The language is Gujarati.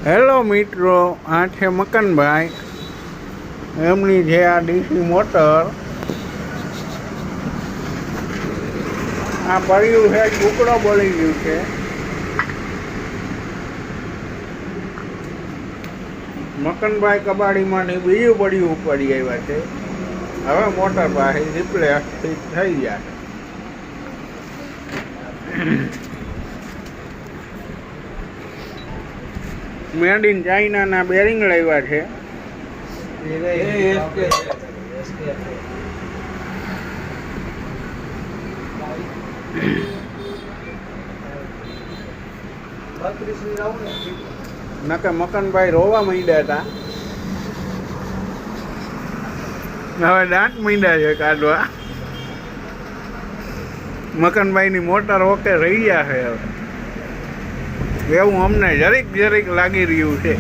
હેલો મિત્રો, આ છે મકનભાઈ. એમની છે આ ડીસી મોટર. આ પડ્યું છે, ટુકડો બળી ગયું છે. મકનભાઈ કબાડીમાંથી બીજું પડ્યું ઉપાડી આવ્યા છે. હવે મોટર પાસે રિપ્લેસ થઈ ગયા. મેડ ઇન ચાઇનાના બેરિંગ લાવ્યા છે. નકે મકનભાઈ રોવા માંડ્યા હતા. હવે દાંત માંડ્યા છે કાઢવા. મકનભાઈની મોટર ઓકે રહી ગયા છે હવે. એવું અમને જરીક લાગી રહ્યું છે.